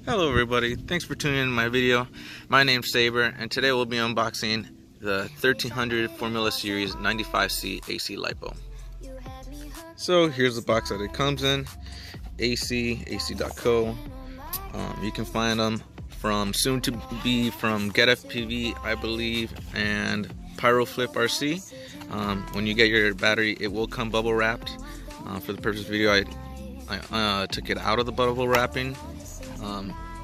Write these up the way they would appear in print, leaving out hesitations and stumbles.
Hello everybody, thanks for tuning in to my video. My name's Saber and today we'll be unboxing the 1300 Formula Series 95C AceHe Lipo. So here's the box that it comes in. AceHe.co. You can find them from soon to be from GetFpv, I believe, and PiroflipRc. When you get your battery, it will come bubble wrapped. For the purpose of the video, I took it out of the bubble wrapping.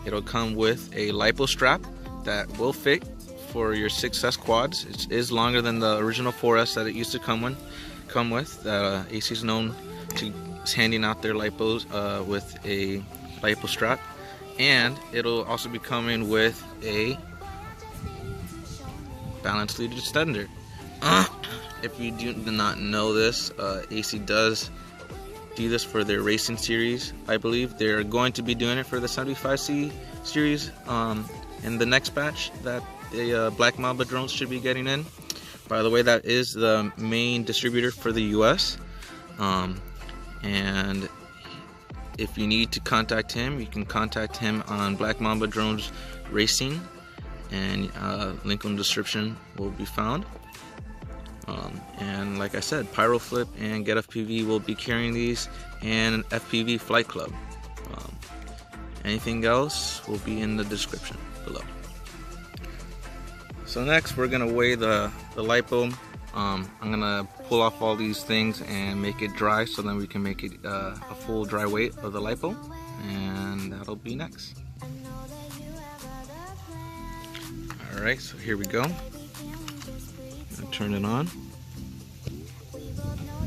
It'll come with a lipo strap that will fit for your 6S quads. It is longer than the original 4S that it used to come with. AceHe is known to handing out their lipos with a lipo strap, and it'll also be coming with a balanced lead extender. If you do not know this, AceHe does do this for their racing series. I believe they're going to be doing it for the 75C series in the next batch that the BlackMambaDrones should be getting in. By the way, that is the main distributor for the US, and if you need to contact him, you can contact him on BlackMambaDrones Racing, and link in the description will be found. And like I said, Piroflip and GetFpv will be carrying these, and FpvFlightClub. Anything else will be in the description below. So next we're gonna weigh the lipo. I'm gonna pull off all these things and make it dry, so then we can make it a full dry weight of the lipo, and that'll be next. Alright, so here we go. Turn it on.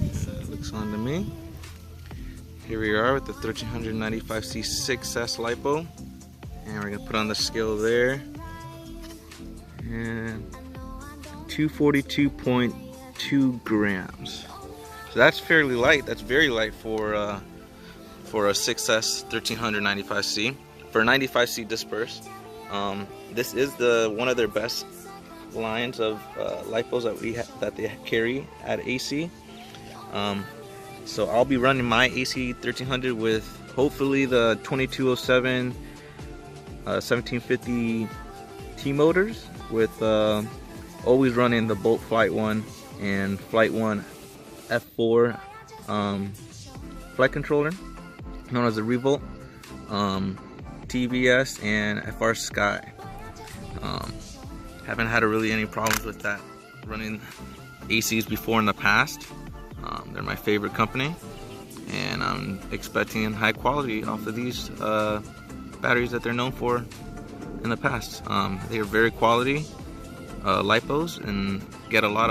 It looks on to me. Here we are with the 1395C 6S lipo, and we're gonna put on the scale there, and 242.2 grams. So that's fairly light. That's very light for a 6S 1395C for 95C disperse. This is one of their best lines of lipos that they carry at AceHe. So I'll be running my AceHe 1300 with hopefully the 22.2V 1750 T motors, with always running the Bolt Flight 1 and Flight 1 F4 flight controller known as the Revolt, TVS, and FR Sky. Haven't had really any problems with that running ACs before in the past. They're my favorite company, and I'm expecting high quality off of these batteries that they're known for in the past. They are very quality lipos and get a lot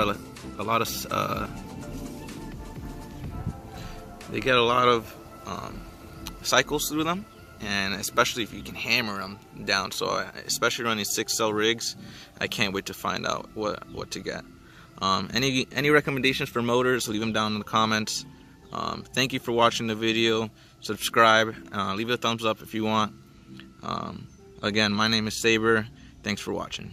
of cycles through them, and especially if you can hammer them down. So especially running 6-cell rigs, I can't wait to find out what to get. Any recommendations for motors, leave them down in the comments. Thank you for watching the video. Subscribe, leave a thumbs up if you want. Again, my name is Saber. Thanks for watching.